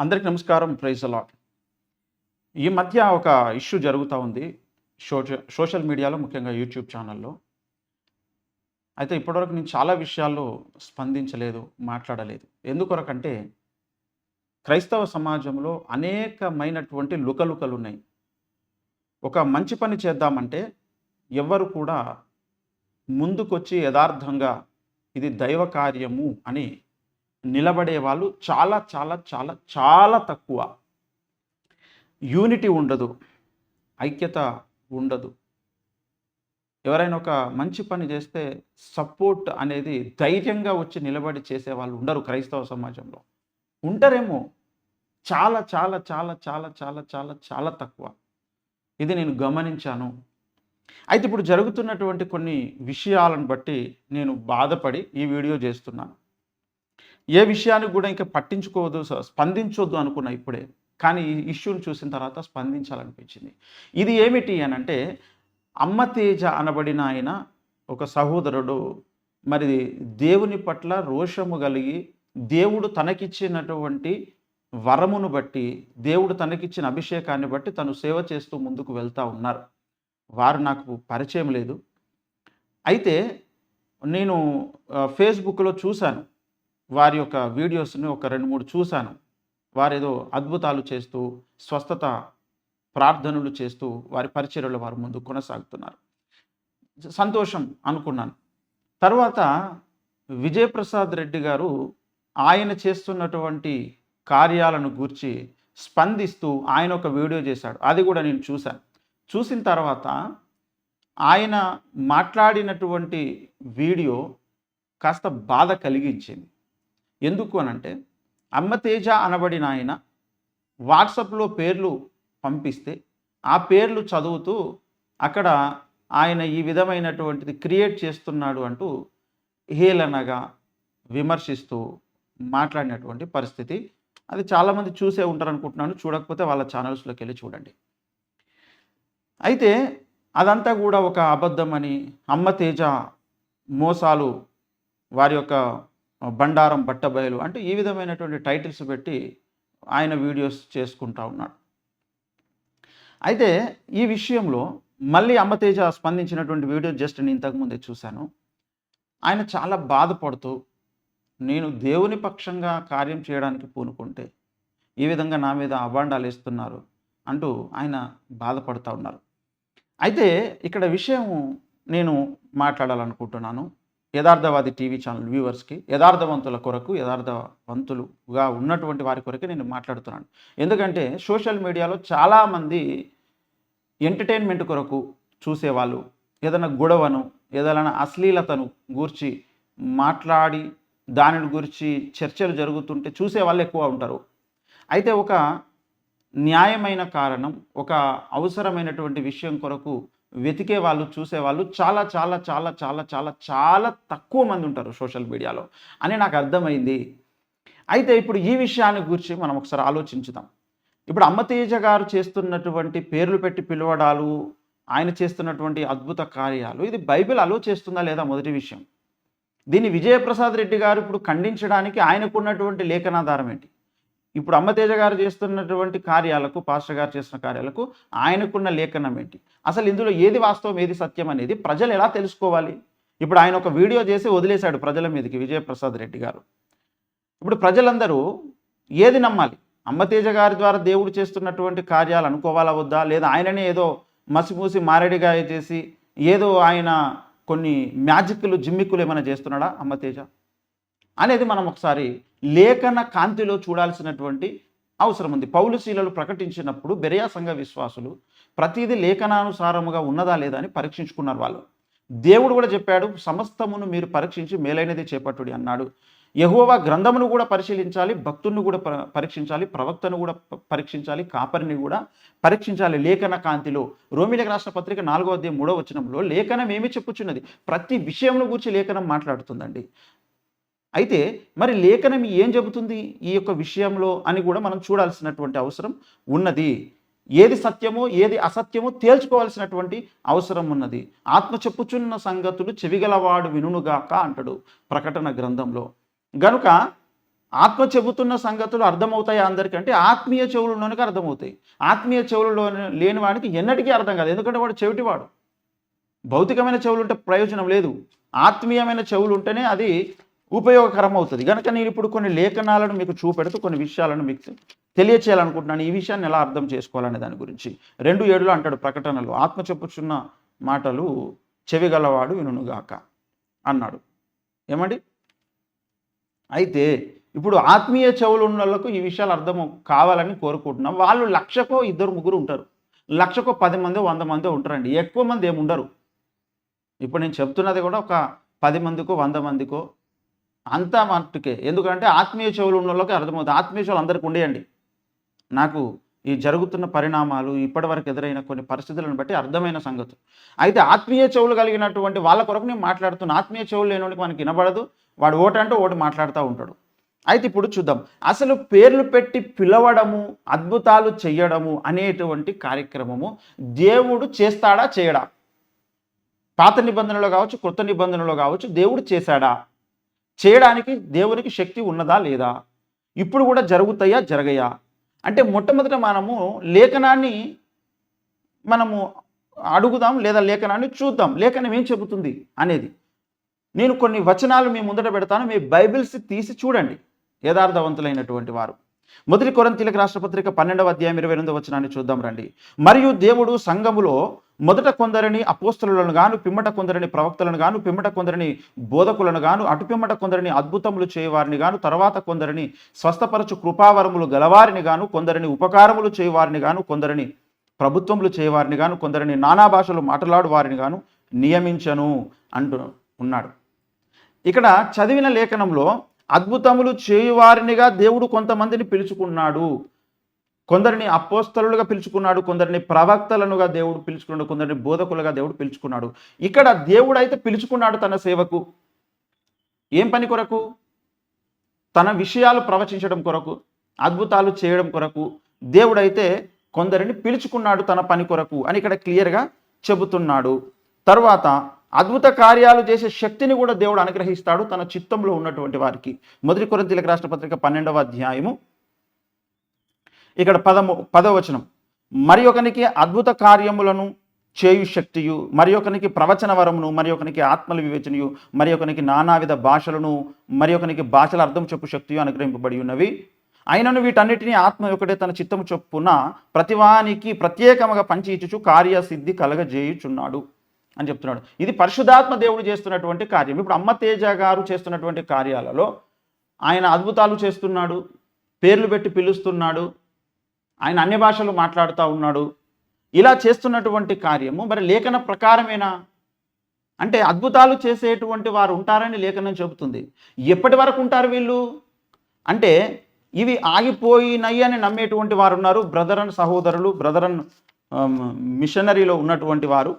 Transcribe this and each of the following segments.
అందరికి నమస్కారం. Praise a lot. ఈ మధ్య ఒక ఇష్యూ జరుగుతూ ఉంది సోషల్ మీడియాలో, ముఖ్యంగా యూట్యూబ్ ఛానల్లో. అయితే ఇప్పటివరకు నేను చాలా విషయాల్లో స్పందించలేదు, మాట్లాడలేదు. ఎందుకొరకంటే క్రైస్తవ సమాజంలో అనేకమైనటువంటి లుకలుకలు ఉన్నాయి. ఒక మంచి పని చేద్దామంటే ఎవ్వరు కూడా ముందుకొచ్చి యథార్థంగా ఇది దైవ కార్యము అని నిలబడే వాళ్ళు చాలా చాలా చాలా చాలా తక్కువ. యూనిటీ ఉండదు, ఐక్యత ఉండదు. ఎవరైనా ఒక మంచి పని చేస్తే సపోర్ట్ అనేది ధైర్యంగా వచ్చి నిలబడి చేసే వాళ్ళు ఉండరు క్రైస్తవ సమాజంలో. ఉంటారేమో, చాలా చాలా చాలా చాలా చాలా చాలా చాలా తక్కువ. ఇది నేను గమనించాను. అయితే ఇప్పుడు జరుగుతున్నటువంటి కొన్ని విషయాలను బట్టి నేను బాధపడి ఈ వీడియో చేస్తున్నాను. ఏ విషయానికి కూడా ఇంకా పట్టించుకోవద్దు, స్పందించొద్దు అనుకున్నా ఇప్పుడే. కానీ ఈ ఇష్యూని చూసిన తర్వాత స్పందించాలనిపించింది. ఇది ఏమిటి అనంటే, అమ్మతేజ అనబడిన ఆయన ఒక సహోదరుడు మరి దేవుని పట్ల రోషము కలిగి, దేవుడు తనకిచ్చినటువంటి వరమును బట్టి, దేవుడు తనకిచ్చిన అభిషేకాన్ని బట్టి తను సేవ చేస్తూ ముందుకు వెళ్తూ ఉన్నారు. వారు నాకు పరిచయం లేదు. అయితే నేను ఫేస్బుక్లో చూశాను వారి యొక్క వీడియోస్ని, ఒక 2-3 చూశాను. వారేదో అద్భుతాలు చేస్తూ, స్వస్థత ప్రార్థనలు చేస్తూ వారి పరిచర్యలో వారు ముందు కొనసాగుతున్నారు. సంతోషం అనుకున్నాను. తర్వాత విజయప్రసాద్ రెడ్డి గారు ఆయన చేస్తున్నటువంటి కార్యాలను గూర్చి స్పందిస్తూ ఆయన ఒక వీడియో చేశాడు. అది కూడా నేను చూశాను. చూసిన తర్వాత ఆయన మాట్లాడినటువంటి వీడియో కాస్త బాధ కలిగించింది. ఎందుకు అనంటే, అమ్మతేజ అనబడిన ఆయన వాట్సాప్లో పేర్లు పంపిస్తే ఆ పేర్లు చదువుతూ అక్కడ ఆయన ఈ విధమైనటువంటిది క్రియేట్ చేస్తున్నాడు అంటూ హేళనగా విమర్శిస్తూ మాట్లాడినటువంటి పరిస్థితి. అది చాలామంది చూసే ఉంటారు అనుకుంటున్నాను. చూడకపోతే వాళ్ళ ఛానల్స్లోకి వెళ్ళి చూడండి. అయితే అదంతా కూడా ఒక అబద్ధం అని, అమ్మతేజ మోసాలు, వారి యొక్క బండారం బట్టబయలు అంటే ఈ విధమైనటువంటి టైటిల్స్ పెట్టి ఆయన వీడియోస్ చేసుకుంటా ఉన్నాడు. అయితే ఈ విషయంలో మళ్ళీ అమ్మతేజ స్పందించినటువంటి వీడియో జస్ట్ నేను ఇంతకుముందే చూశాను. ఆయన చాలా బాధపడుతూ, నేను దేవుని పక్షంగా కార్యం చేయడానికి పూనుకుంటే ఈ విధంగా నా మీద అబాండాలు వేస్తున్నారు అంటూ ఆయన బాధపడుతూ ఉన్నారు. అయితే ఇక్కడ విషయం నేను మాట్లాడాలనుకుంటున్నాను. యథార్థవాది టీవీ ఛానల్ వ్యూవర్స్కి, యథార్థవంతుల కొరకు, యథార్థవంతులుగా ఉన్నటువంటి వారి కొరకే నేను మాట్లాడుతున్నాను. ఎందుకంటే సోషల్ మీడియాలో చాలామంది ఎంటర్టైన్మెంట్ కొరకు చూసేవాళ్ళు, ఏదైనా గొడవను, ఏదైనా అశ్లీలతను గూర్చి మాట్లాడి దానిని గురించి చర్చలు జరుగుతుంటే చూసేవాళ్ళు ఎక్కువ ఉంటారు. అయితే ఒక న్యాయమైన కారణం, ఒక అవసరమైనటువంటి విషయం కొరకు వెతికే వాళ్ళు, చూసేవాళ్ళు చాలా చాలా చాలా చాలా చాలా చాలా తక్కువ మంది ఉంటారు సోషల్ మీడియాలో అని నాకు అర్థమైంది. అయితే ఇప్పుడు ఈ విషయాన్ని గురించి మనం ఒకసారి ఆలోచించుదాం. ఇప్పుడు అమ్మతేజ గారు చేస్తున్నటువంటి పేర్లు పెట్టి పిలవడాలు, ఆయన చేస్తున్నటువంటి అద్భుత కార్యాలు, ఇది బైబిల్ అలో చేస్తుందా లేదా మొదటి విషయం. దీన్ని విజయప్రసాద్ రెడ్డి గారు ఇప్పుడు ఖండించడానికి ఆయనకున్నటువంటి లేఖనాధారం ఏంటి? ఇప్పుడు అమ్మతేజ గారు చేస్తున్నటువంటి కార్యాలకు, పాస్టర్ గారు చేస్తున్న కార్యాలకు ఆయనకున్న లేఖనం ఏంటి? అసలు ఇందులో ఏది వాస్తవం, ఏది సత్యం అనేది ప్రజలు ఎలా తెలుసుకోవాలి? ఇప్పుడు ఆయన ఒక వీడియో చేసి వదిలేశాడు ప్రజల మీదకి విజయప్రసాద్ రెడ్డి గారు. ఇప్పుడు ప్రజలందరూ ఏది నమ్మాలి? అమ్మతేజ గారి ద్వారా దేవుడు చేస్తున్నటువంటి కార్యాలు అనుకోవాలా వద్దా? లేదా ఆయననే ఏదో మసిమూసి మారేడిగా చేసి ఏదో ఆయన కొన్ని మ్యాజిక్లు, జిమ్మిక్కులు ఏమైనా చేస్తున్నాడా అమ్మతేజ అనేది మనం ఒకసారి లేఖన కాంతిలో చూడాల్సినటువంటి అవసరం ఉంది. పౌలు శీలలు ప్రకటించినప్పుడు బెరయా సంఘ విశ్వాసులు ప్రతిదీ లేఖనానుసారముగా ఉన్నదా లేదా అని పరీక్షించుకున్నారు వాళ్ళు. దేవుడు కూడా చెప్పాడు, సమస్తమును మీరు పరీక్షించి మేలైనది చేపట్టుడి అన్నాడు. యెహోవా గ్రంథమును కూడా పరిశీలించాలి, భక్తులను కూడా పరీక్షించాలి, ప్రవక్తను కూడా పరీక్షించాలి, కాపరిని కూడా పరీక్షించాలి లేఖన కాంతిలో. రోమీయులకు రాసిన పత్రిక 4వ అధ్యాయం 3వ వచనంలో లేఖనం ఏమి చెప్పుచున్నది? ప్రతి విషయంలో గురించి లేఖనం మాట్లాడుతుందండి. అయితే మరి లేఖనం ఏం చెబుతుంది ఈ యొక్క విషయంలో అని కూడా మనం చూడాల్సినటువంటి అవసరం ఉన్నది. ఏది సత్యమో ఏది అసత్యమో తేల్చుకోవాల్సినటువంటి అవసరం ఉన్నది. ఆత్మ చెప్పుచున్న సంగతులు చెవిగలవాడు వినుగాక అంటాడు ప్రకటన గ్రంథంలో. గనుక ఆత్మ చెబుతున్న సంగతులు అర్థమవుతాయి అందరికంటే ఆత్మీయ చెవులు ఉన్నోనికి అర్థమవుతాయి. ఆత్మీయ చెవులలో లేని వాడికి ఎన్నటికీ అర్థం కాదు. ఎందుకంటే వాడు చెవిటివాడు. భౌతికమైన చెవులు ఉంటే ప్రయోజనం లేదు. ఆత్మీయమైన చెవులు ఉంటేనే అది ఉపయోగకరం అవుతుంది. కనుక నేను ఇప్పుడు కొన్ని లేఖనాలను మీకు చూపెడుతూ కొన్ని విషయాలను మీకు తెలియచేయాలనుకుంటున్నాను. ఈ విషయాన్ని ఎలా అర్థం చేసుకోవాలనే దాని గురించి. 2:7 అంటాడు ప్రకటనలో, ఆత్మ చెప్పుచున్న మాటలు చెవిగలవాడు వినుగాక అన్నాడు. ఏమండి? అయితే ఇప్పుడు ఆత్మీయ చెవులు ఉన్న వాళ్ళకు ఈ విషయాలు అర్థం కావాలని కోరుకుంటున్నాం. వాళ్ళు 1,00,000కో 2-3 ఉంటారు. 1,00,000కో 10 మందో 100 మందో ఉంటారండి. ఎక్కువ మంది ఏమి ఉండరు. ఇప్పుడు నేను చెప్తున్నది కూడా ఒక 10 మందికో 100 మందికో అంతా మట్టుకే. ఎందుకంటే ఆత్మీయ చెవులు ఉన్న వాళ్ళకి అర్థమవుతుంది. ఆత్మీయ చెవులు అందరికీ ఉండేయండి. నాకు ఈ జరుగుతున్న పరిణామాలు ఇప్పటివరకు ఎదురైన కొన్ని పరిస్థితులను బట్టి అర్థమైన సంగతి. అయితే ఆత్మీయ చెవులు కలిగినటువంటి వాళ్ళ కొరకు నేను మాట్లాడుతున్నా. ఆత్మీయ చెవులు లేనివాడికి మనకి వినబడదు. వాడు ఓటంటే ఓటు మాట్లాడుతూ ఉంటాడు. అయితే ఇప్పుడు చూద్దాం, అసలు పేర్లు పెట్టి పిలవడము, అద్భుతాలు చెయ్యడము అనేటువంటి కార్యక్రమము దేవుడు చేస్తాడా చేయడా? పాత నిబంధనలో కావచ్చు, కొత్త నిబంధనలో కావచ్చు, దేవుడు చేశాడా? చేయడానికి దేవునికి శక్తి ఉన్నదా లేదా? ఇప్పుడు కూడా జరుగుతాయా జరగయా? అంటే మొట్టమొదట మనము లేఖనాన్ని అడుగుదాం, లేదా లేఖనాన్ని చూద్దాం. లేఖనం ఏం చెబుతుంది అనేది. నేను కొన్ని వచనాలు మీ ముందట పెడతాను, మీ బైబిల్స్ తీసి చూడండి యథార్థవంతులైనటువంటి వారు. 1 కొరింథీయులకు రాసిన పత్రిక 12వ అధ్యాయం 28వ వచనాన్ని చూద్దాం రండి. మరియు దేవుడు సంఘములో మొదట కొందరిని అపోస్తలులను గాను, పిమ్మట కొందరిని ప్రవక్తలను గాను, పిమ్మట కొందరిని బోధకులను గాను, అటు పిమ్మట కొందరిని అద్భుతములు చేయవారిని గాను, తర్వాత కొందరిని స్వస్థపరచు కృపావరములు గలవారిని గాను, కొందరిని ఉపకారములు చేయవారిని గాను, కొందరిని ప్రభుత్వములు చేయవారిని గాను, కొందరిని నానా భాషలు మాట్లాడు వారిని గాను నియమించను అంటూ ఉన్నాడు. ఇక్కడ చదివిన లేఖనంలో అద్భుతములు చేయువారినిగా దేవుడు కొంతమందిని పిలుచుకున్నాడు. కొందరిని అపోస్తలులుగా పిలుచుకున్నాడు, కొందరిని ప్రవక్తలనుగా దేవుడు పిలుచుకున్నాడు, కొందరిని బోధకులుగా దేవుడు పిలుచుకున్నాడు. ఇక్కడ దేవుడు అయితే పిలుచుకున్నాడు తన సేవకు. ఏం పని కొరకు? తన విషయాలు ప్రవచించడం కొరకు, అద్భుతాలు చేయడం కొరకు దేవుడైతే కొందరిని పిలుచుకున్నాడు తన పని కొరకు అని ఇక్కడ క్లియర్గా చెబుతున్నాడు. తర్వాత అద్భుత కార్యాలు చేసే శక్తిని కూడా దేవుడు అనుగ్రహిస్తాడు తన చిత్తంలో ఉన్నటువంటి వారికి. 1 కొరింథీయులకు రాసిన పత్రిక 12వ అధ్యాయము ఇక్కడ 10వ వచనం. మరి ఒకనికి అద్భుత కార్యములను చేయు శక్తియు, మరి ఒకనికి ప్రవచన వరమును, మరి ఒకనికి ఆత్మల వివేచనయు, మరి ఒకనికి నానావిధ భాషలను, మరి ఒకనికి భాషల అర్థం చెప్పు శక్తియు అనుగ్రహింపబడి ఉన్నవి. అయినను వీటన్నిటినీ ఆత్మ ఒకటే తన చిత్తము చొప్పున ప్రతివానికి ప్రత్యేకముగా పంచి ఇచ్చుచు కార్యసిద్ధి కలగజేయుచున్నాడు అని చెప్తున్నాడు. ఇది పరిశుద్ధాత్మ దేవుడు చేస్తున్నటువంటి కార్యం. ఇప్పుడు అమ్మ తేజ గారు చేస్తున్నటువంటి కార్యాలలో ఆయన అద్భుతాలు చేస్తున్నాడు, పేర్లు పెట్టి పిలుస్తున్నాడు, ఆయన అన్య భాషలు మాట్లాడుతూ ఉన్నాడు. ఇలా చేస్తున్నటువంటి కార్యము మరి లేఖన ప్రకారమేనా? అంటే అద్భుతాలు చేసేటువంటి వారు ఉంటారని లేఖనం చెబుతుంది. ఎప్పటి వరకు ఉంటారు వీళ్ళు అంటే, ఇవి ఆగిపోయినాయి అని నమ్మేటువంటి వారు ఉన్నారు. బ్రదరన్ సహోదరులు, బ్రదరన్ మిషనరీలో ఉన్నటువంటి వారు.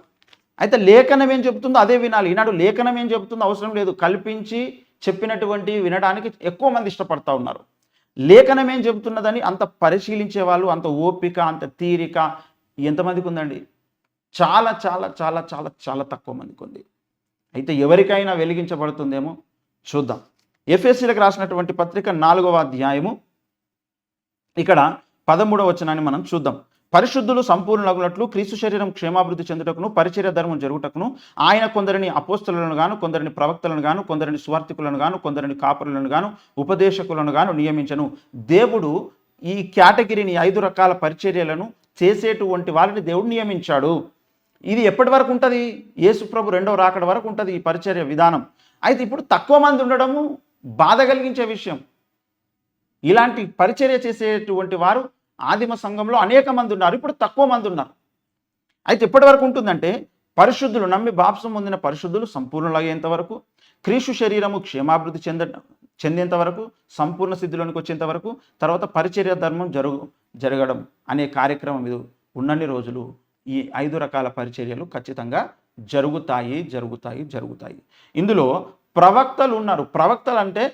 అయితే లేఖనం ఏం చెబుతుందో అదే వినాలి. ఈనాడు లేఖనం ఏం చెబుతుందో అవసరం లేదు, కల్పించి చెప్పినటువంటి వినడానికి ఎక్కువ మంది ఇష్టపడతా ఉన్నారు. లేఖనం ఏం చెబుతున్నదని అంత పరిశీలించే వాళ్ళు, అంత ఓపిక, అంత తీరిక ఎంతమందికి ఉందండి? చాలా చాలా చాలా చాలా చాలా తక్కువ మందికి ఉంది. అయితే ఎవరికైనా వెలిగించబడుతుందేమో చూద్దాం. ఎఫెసీయులకు రాసినటువంటి పత్రిక 4వ అధ్యాయము ఇక్కడ 13వ వచనాన్ని మనం చూద్దాం. పరిశుద్ధులు సంపూర్ణులగునట్లు క్రీస్తు శరీరం క్షేమాభివృద్ధి చెందుటకును పరిచర్య ధర్మం జరుగుటకును ఆయన కొందరిని అపోస్తలులను గాను, కొందరిని ప్రవక్తలను గాను, కొందరిని స్వార్థికులను గాను, కొందరిని కాపురులను గాను, ఉపదేశకులను గాను నియమించను. దేవుడు ఈ కేటగిరీని 5 రకాల పరిచర్యలను చేసేటువంటి వారిని దేవుడు నియమించాడు. ఇది ఎప్పటి వరకు ఉంటుంది? యేసుప్రభు 2వ రాకడ వరకు ఉంటుంది ఈ పరిచర్య విధానం. అయితే ఇప్పుడు తక్కువ మంది ఉండడము బాధ కలిగించే విషయం. ఇలాంటి పరిచర్య చేసేటువంటి వారు ఆదిమ సంఘంలో అనేక మంది ఉన్నారు, ఇప్పుడు తక్కువ మంది ఉన్నారు. అయితే ఎప్పటి వరకు ఉంటుందంటే, పరిశుద్ధులు నమ్మి బాప్సం పొందిన పరిశుద్ధులు సంపూర్ణులయ్యేంత వరకు, క్రీస్తు శరీరము క్షేమాభివృద్ధి చెందేంత వరకు, సంపూర్ణ స్థితిలోనికి వచ్చేంత వరకు, తర్వాత పరిచర్య ధర్మం జరగడం అనే కార్యక్రమం ఇది ఉన్నన్ని రోజులు ఈ 5 రకాల పరిచర్యలు ఖచ్చితంగా జరుగుతాయి. ఇందులో ప్రవక్తలు ఉన్నారు. ప్రవక్తలు అంటే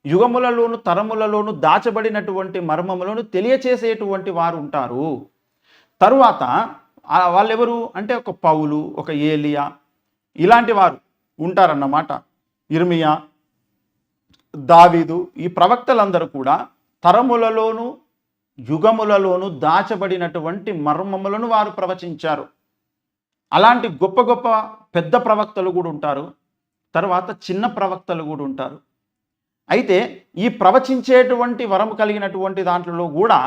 యుగములలోను తరములలోను దాచబడినటువంటి మర్మములను తెలియచేసేటువంటి వారు ఉంటారు. తరువాత వాళ్ళెవరు అంటే ఒక పౌలు, ఒక ఏలియా, ఇలాంటి వారు ఉంటారన్నమాట. ఇర్మియా, దావీదు, ఈ ప్రవక్తలందరూ కూడా తరములలోను యుగములలోను దాచబడినటువంటి మర్మములను వారు ప్రవచించారు. అలాంటి గొప్ప గొప్ప పెద్ద ప్రవక్తలు కూడా ఉంటారు, తర్వాత చిన్న ప్రవక్తలు కూడా ఉంటారు. అయితే ఈ ప్రవచించేటువంటి వరం కలిగినటువంటి దాంట్లో కూడా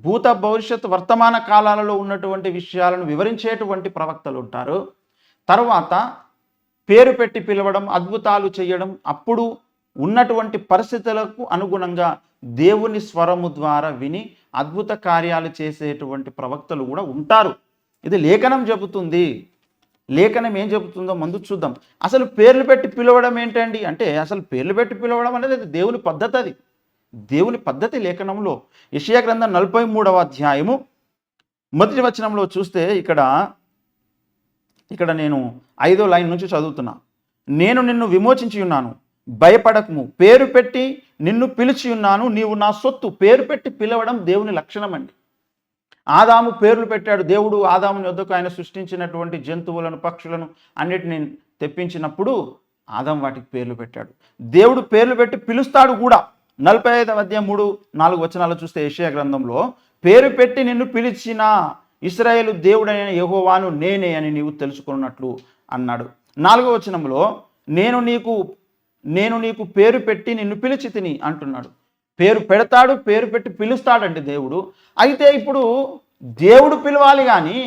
భూత భవిష్యత్ వర్తమాన కాలాలలో ఉన్నటువంటి విషయాలను వివరించేటువంటి ప్రవక్తలు ఉంటారు. తర్వాత పేరు పెట్టి పిలవడం, అద్భుతాలు చేయడం, అప్పుడు ఉన్నటువంటి పరిస్థితులకు అనుగుణంగా దేవుని స్వరము ద్వారా విని అద్భుత కార్యాలు చేసేటువంటి ప్రవక్తలు కూడా ఉంటారు. ఇది లేఖనం చెబుతుంది. లేఖనం ఏం చెబుతుందో ముందు చూద్దాం. అసలు పేర్లు పెట్టి పిలవడం ఏంటండి అంటే, అసలు పేర్లు పెట్టి పిలవడం అనేది అది దేవుని పద్ధతి. అది దేవుని పద్ధతి. లేఖనంలో యెషయా గ్రంథం 43వ అధ్యాయము 1వ వచనంలో చూస్తే ఇక్కడ నేను 5వ లైన్ నుంచి చదువుతున్నా. నేను నిన్ను విమోచించి ఉన్నాను, భయపడకము, పేరు పెట్టి నిన్ను పిలిచి ఉన్నాను, నీవు నా సొత్తు. పేరు పెట్టి పిలవడం దేవుని లక్షణం అండి. ఆదాము పేర్లు పెట్టాడు. దేవుడు ఆదాముని వద్దకు ఆయన సృష్టించినటువంటి జంతువులను, పక్షులను అన్నిటిని తెప్పించినప్పుడు ఆదాము వాటికి పేర్లు పెట్టాడు. దేవుడు పేర్లు పెట్టి పిలుస్తాడు కూడా. 45వ అధ్యాయం 3-4 వచనాలు చూస్తే యెషయా గ్రంథంలో, పేరు పెట్టి నిన్ను పిలిచిన ఇశ్రాయేలు దేవుడైన యెహోవాను నేనే అని నీవు తెలుసుకున్నట్లు అన్నాడు. 4వ వచనంలో, నేను నీకు పేరు పెట్టి నిన్ను పిలిచి తిని అంటున్నాడు. పేరు పెడతాడు, పేరు పెట్టి పిలుస్తాడండి దేవుడు. అయితే ఇప్పుడు దేవుడు పిలవాలి కానీ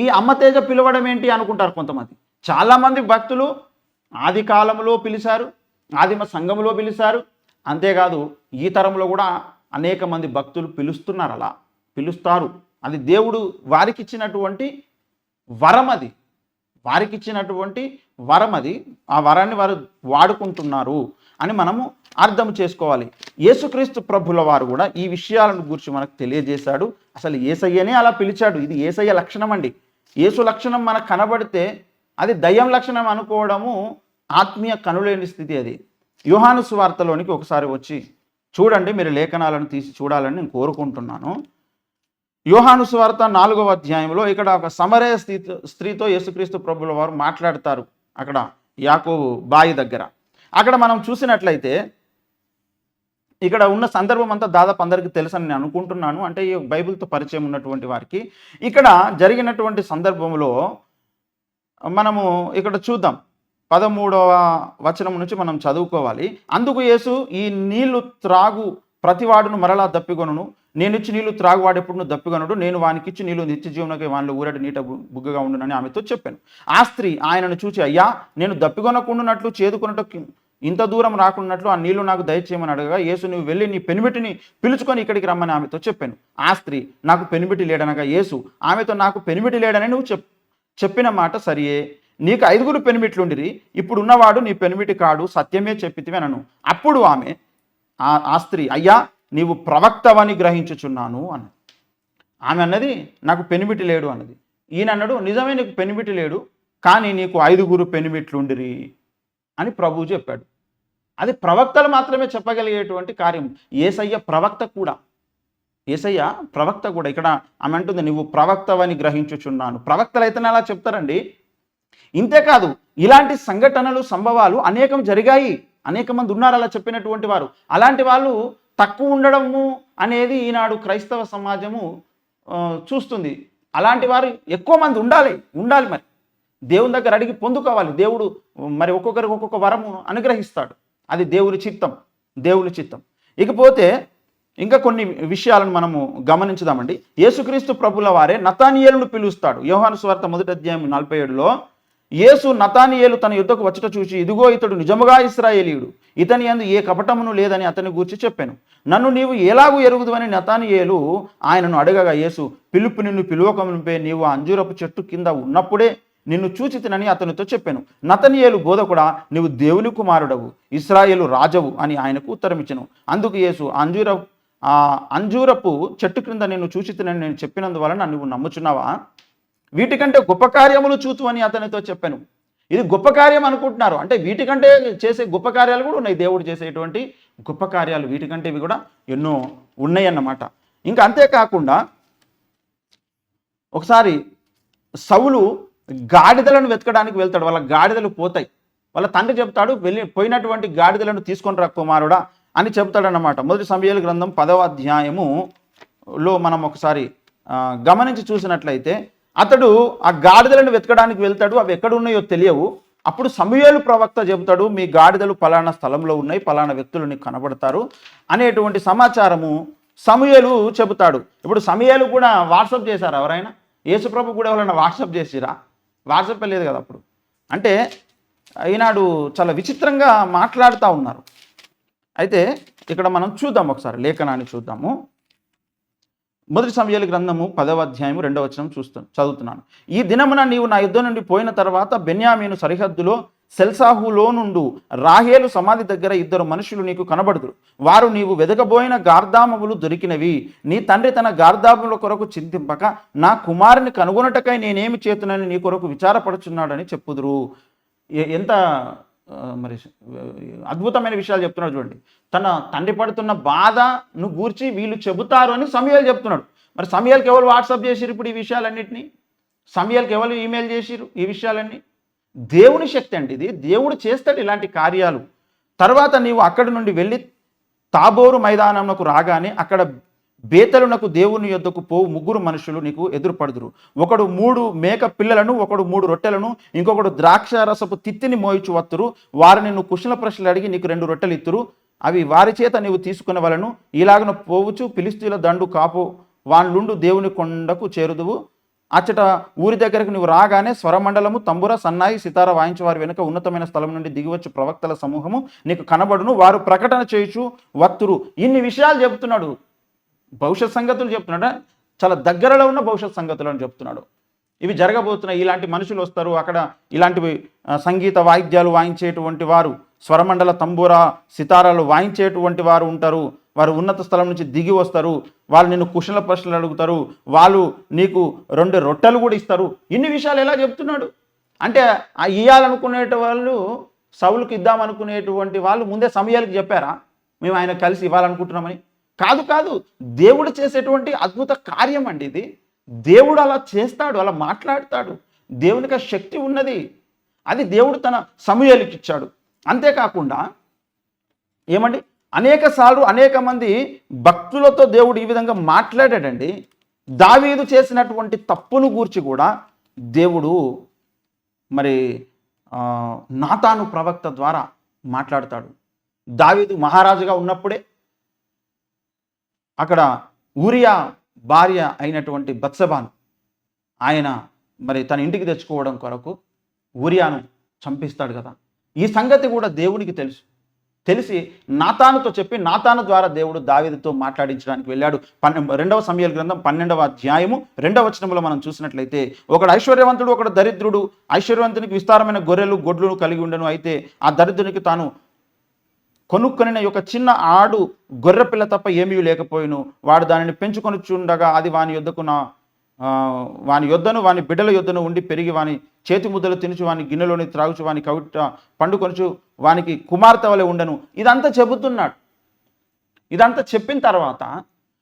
ఈ అమ్మతేజ పిలవడం ఏంటి అనుకుంటారు కొంతమంది. చాలామంది భక్తులు ఆది కాలంలో పిలిచారు, ఆదిమ సంఘంలో పిలిచారు. అంతేకాదు ఈ తరంలో కూడా అనేక మంది భక్తులు పిలుస్తున్నారు, అలా పిలుస్తారు. అది దేవుడు వారికి ఇచ్చినటువంటి వరం. అది వారికి ఇచ్చినటువంటి వరం. అది ఆ వరాన్ని వారు వాడుకుంటున్నారు అని మనము అర్థం చేసుకోవాలి. యేసుక్రీస్తు ప్రభుల వారు కూడా ఈ విషయాలను గురించి మనకు తెలియజేశాడు. అసలు యేసయ్యనే అలా పిలిచాడు. ఇది యేసయ్య లక్షణం అండి. యేసు లక్షణం మనకు కనబడితే అది దయ్యం లక్షణం అనుకోవడము ఆత్మీయ కనులేని స్థితి. అది యోహాను సువార్తలోనికి ఒకసారి వచ్చి చూడండి. మీరు లేఖనాలను తీసి చూడాలని నేను కోరుకుంటున్నాను. యోహాను సువార్త 4వ అధ్యాయంలో ఇక్కడ ఒక సమరయ స్త్రీతో యేసుక్రీస్తు ప్రభుల వారు మాట్లాడతారు. అక్కడ యాకోబు బాయి దగ్గర. అక్కడ మనం చూసినట్లయితే ఇక్కడ ఉన్న సందర్భం అంతా దాదాపు అందరికీ తెలుసని నేను అనుకుంటున్నాను. అంటే ఈ బైబిల్తో పరిచయం ఉన్నటువంటి వారికి ఇక్కడ జరిగినటువంటి సందర్భంలో మనము ఇక్కడ చూద్దాం. 13వ వచనం నుంచి మనం చదువుకోవాలి. అందుకు యేసు, ఈ నీళ్లు త్రాగు ప్రతివాడును మరలా దప్పికొనును, నేనిచ్చి నీళ్లు త్రాగువాడు ఎప్పుడు నువ్వు దప్పికొనుడు, నేను వానికిచ్చి నీళ్లు నిత్య జీవనకి వానిలో ఊరటి నీట బుగ్గగా ఉండునని ఆమెతో చెప్పాను. ఆ స్త్రీ ఆయనను చూచి, అయ్యా, నేను దప్పికొనకుండునట్లు చేదుకొనటకు ఇంత దూరం రాకున్నట్లు ఆ నీళ్లు నాకు దయచేయమని అడగగా, యేసు, నువ్వు వెళ్ళి నీ పెనిమిటిని పిలుచుకొని ఇక్కడికి రమ్మని ఆమెతో చెప్పాను. ఆ స్త్రీ, నాకు పెనిమిటి లేడనగా యేసు ఆమెతో, నాకు పెనిమిటి లేడని నువ్వు చెప్పిన మాట సరియే. నీకు 5 పెనిమిట్లుండిరి, ఇప్పుడు ఉన్నవాడు నీ పెనిమిటి కాడు, సత్యమే చెప్పితివి అనను. అప్పుడు ఆ స్త్రీ, అయ్యా, నీవు ప్రవక్తవని గ్రహించుచున్నాను అన్నది. ఆమె అన్నది, నాకు పెనిమిటి లేడు అన్నది. ఈయన అన్నాడు, నిజమే నీకు పెనిమిటి లేడు, కానీ నీకు 5 పెనిమిట్లుండిరి అని ప్రభువు చెప్పాడు. అది ప్రవక్తలు మాత్రమే చెప్పగలిగేటువంటి కార్యం. యేసయ్య ప్రవక్త కూడా. యేసయ్య ప్రవక్త కూడా. ఇక్కడ ఆమె అంటుంది, నువ్వు ప్రవక్తవని గ్రహించుచున్నాను. ప్రవక్తలు అయితేనే అలా చెప్తారండి. ఇంతేకాదు, ఇలాంటి సంఘటనలు, సంభవాలు అనేకం జరిగాయి. అనేక మంది ఉన్నారు అలా చెప్పినటువంటి వారు. అలాంటి వాళ్ళు తక్కువ ఉండడము అనేది ఈనాడు క్రైస్తవ సమాజము చూస్తుంది. అలాంటి వారు ఎక్కువ మంది ఉండాలి. మరి దేవుని దగ్గర అడిగి పొందుకోవాలి. దేవుడు మరి ఒక్కొక్కరికి ఒక్కొక్క వరము అనుగ్రహిస్తాడు. అది దేవుని చిత్తం. ఇకపోతే ఇంకా కొన్ని విషయాలను మనము గమనించుదామండి. యేసుక్రీస్తు ప్రభుల వారే నతానియేలును పిలుస్తాడు. యోహాను సువార్త 1వ అధ్యాయం 47లో, యేసు నతానియేలు తన యుద్ధకు వచ్చుట చూసి, ఇదిగో ఇతడు నిజముగా ఇశ్రాయేలీయుడు, ఇతని యందు ఏ కపటమును లేదని అతని గూర్చి చెప్పాను. నన్ను నీవు ఎలాగూ ఎరుగుదువని నతానియేలు ఆయనను అడగగా, యేసు, పిలుపు నిన్ను పిలువకమునిపే నీవు అంజూరపు చెట్టు కింద ఉన్నప్పుడే నిన్ను చూచి తినని అతనితో చెప్పాను. నతనియేలు, బోధకుడా, నీవు దేవుని కుమారుడవు, ఇశ్రాయేలు రాజవు అని ఆయనకు ఉత్తరం ఇచ్చెను. అందుకు యేసు, అంజూరపు చెట్టు క్రింద నిన్ను చూచి తినని నేను చెప్పినందువలన నువ్వు నమ్ముచున్నావా? వీటికంటే గొప్ప కార్యములు చూచు అని అతనితో చెప్పాను. ఇది గొప్ప కార్యం అనుకుంటున్నారు. అంటే వీటికంటే చేసే గొప్ప కార్యాలు కూడా ఉన్నాయి. దేవుడు చేసేటువంటి గొప్ప కార్యాలు వీటికంటే ఇవి కూడా ఎన్నో ఉన్నాయన్నమాట. ఇంకా అంతేకాకుండా ఒకసారి సౌలు గాడిదలను వెతకడానికి వెళ్తాడు. వాళ్ళ గాడిదలు పోతాయి. వాళ్ళ తండ్రి చెప్తాడు, పోయినటువంటి గాడిదలను తీసుకొని రా కుమారుడా అని చెప్తాడన్నమాట. మొదటి సమూయేలు గ్రంథం 10వ అధ్యాయములో మనం ఒకసారి గమనించి చూసినట్లయితే అతడు ఆ గాడిదలను వెతకడానికి వెళ్తాడు. అవి ఎక్కడున్నాయో తెలియవు. అప్పుడు సమూయేలు ప్రవక్త చెబుతాడు, మీ గాడిదలు పలానా స్థలంలో ఉన్నాయి, పలానా వ్యక్తులు నీకు కనబడతారు అనేటువంటి సమాచారము సమూయేలు చెబుతాడు. ఇప్పుడు సమూయేలు కూడా వాట్సాప్ చేశారు ఎవరైనా? యేసుప్రభు కూడా ఎవరైనా వాట్సాప్ చేసిరా? వాట్సాప్ లేదు కదా అప్పుడు. అంటే ఈనాడు చాలా విచిత్రంగా మాట్లాడుతూ ఉన్నారు. అయితే ఇక్కడ మనం చూద్దాం, ఒకసారి లేఖనాన్ని చూద్దాము. మొదటి సమూయేలు గ్రంథము 10వ అధ్యాయము 2వ వచనం చదువుతున్నాను. ఈ దినమున నీవు నా యుద్ధం నుండి పోయిన తర్వాత బెన్యామీను సరిహద్దులో సెల్సాహులో నుండు రాహేలు సమాధి దగ్గర 2 మనుషులు నీకు కనబడుదురు. వారు నీవు వెదకబోయిన గార్ధామములు దొరికినవి. నీ తండ్రి తన గార్ధాముల కొరకు చింతింపక నా కుమారుని కనుగొనటకై నేనేమి చేతునని నీ కొరకు విచారపడుచున్నాడని చెప్పుదురు. ఎంత మరి అద్భుతమైన విషయాలు చెప్తున్నాడు చూడండి. తన తండ్రి పడుతున్న బాధను గూర్చి వీళ్ళు చెబుతారు అని సమూయేలు చెప్తున్నాడు. మరి సమూయేలుకి ఎవరు వాట్సాప్ చేసిరు ఇప్పుడు ఈ విషయాలన్నింటినీ? సమూయేలుకి ఎవరు ఈమెయిల్ చేసిరు ఈ విషయాలన్నీ? దేవుని శక్తి అండి ఇది. దేవుడు చేస్తాడు ఇలాంటి కార్యాలు. తర్వాత నీవు అక్కడి నుండి వెళ్ళి తాబోరు మైదానంకు రాగానే అక్కడ బేతలునకు దేవుని యొద్దకు పోవు 3 మనుషులు నీకు ఎదురుపడుదురు. ఒకడు 3 మేక పిల్లలను, ఒకడు 3 రొట్టెలను, ఇంకొకడు ద్రాక్ష రసపు తిత్తిని మోయిచు వత్తురు. వారిని నువ్వు కుశల ప్రశ్నలు అడిగి నీకు 2 రొట్టెలు ఇత్తురు. అవి వారి చేత నీవు తీసుకునే వాళ్ళను ఇలాగను పోవచ్చు ఫిలిస్తీన్ల దండు కాపు వాళ్ళుండు దేవుని కొండకు చేరుదువు. అచ్చట ఊరి దగ్గరకు నువ్వు రాగానే స్వరమండలము, తంబుర, సన్నాయి, సితార వాయించే వారి వెనుక ఉన్నతమైన స్థలం నుండి దిగివచ్చు ప్రవక్తల సమూహము నీకు కనబడును. వారు ప్రకటన చేయుచు వత్తురు. ఇన్ని విషయాలు చెబుతున్నాడు. భవిష్యత్ సంగతులు చెప్తున్నాడా? చాలా దగ్గరలో ఉన్న భవిష్యత్ సంగతులు అని చెప్తున్నాడు. ఇవి జరగబోతున్నాయి. ఇలాంటి మనుషులు వస్తారు. అక్కడ ఇలాంటివి సంగీత వాయిద్యాలు వాయించేటువంటి వారు, స్వరమండల, తంబూర, సితారాలు వాయించేటువంటి వారు ఉంటారు. వారు ఉన్నత స్థలం నుంచి దిగి వస్తారు. వాళ్ళు నిన్ను కుశల ప్రశ్నలు అడుగుతారు. వాళ్ళు నీకు 2 రొట్టెలు కూడా ఇస్తారు. ఇన్ని విషయాలు ఎలా చెప్తున్నాడు అంటే, ఇయ్యాలనుకునేట వాళ్ళు, సౌలుకి ఇద్దామనుకునేటువంటి వాళ్ళు ముందే సమూయేలుకి చెప్పారా మేము ఆయన కలిసి ఇవ్వాలనుకుంటున్నామని? కాదు. దేవుడు చేసేటువంటి అద్భుత కార్యం అండి ఇది. దేవుడు అలా చేస్తాడు, అలా మాట్లాడతాడు. దేవునికి ఆ శక్తి ఉన్నది. అది దేవుడు తన సమూయేలుకి ఇచ్చాడు. అంతేకాకుండా ఏమండి, అనేకసార్లు అనేక మంది భక్తులతో దేవుడు ఈ విధంగా మాట్లాడాడండి. దావీదు చేసినటువంటి తప్పును గూర్చి కూడా దేవుడు మరి నాతాను ప్రవక్త ద్వారా మాట్లాడతాడు. దావీదు మహారాజుగా ఉన్నప్పుడే అక్కడ ఊరియా భార్య అయినటువంటి బత్సెబాను ఆయన మరి తన ఇంటికి తెచ్చుకోవడం కొరకు ఊరియాను చంపిస్తాడు కదా. ఈ సంగతి కూడా దేవునికి తెలిసి నాతానుతో చెప్పి, నాతాను ద్వారా దేవుడు దావీదుతో మాట్లాడించడానికి వెళ్ళాడు. 2వ సమూయేలు గ్రంథం 12వ అధ్యాయము 2వ వచనంలో మనం చూసినట్లయితే, ఒకడు ఐశ్వర్యవంతుడు, ఒకడు దరిద్రుడు. ఐశ్వర్యవంతునికి విస్తారమైన గొర్రెలు గొడ్లను కలిగి ఉండను. అయితే ఆ దరిద్రునికి తాను కొనుక్కొనిన ఒక చిన్న ఆడు గొర్రెపిల్ల తప్ప ఏమీ లేకపోయిను. వాడు దానిని పెంచుకొని చూడగా అది వాని యొద్దను వాని బిడ్డల యొద్దను ఉండి పెరిగి వాని చేతి ముద్దలు తినుచు, వాని గిన్నెలోని త్రాగుచు, వాని కవిట పండుకొనుచు, వానికి కుమార్తె వలె ఉండను. ఇదంతా చెబుతున్నాడు. ఇదంతా చెప్పిన తర్వాత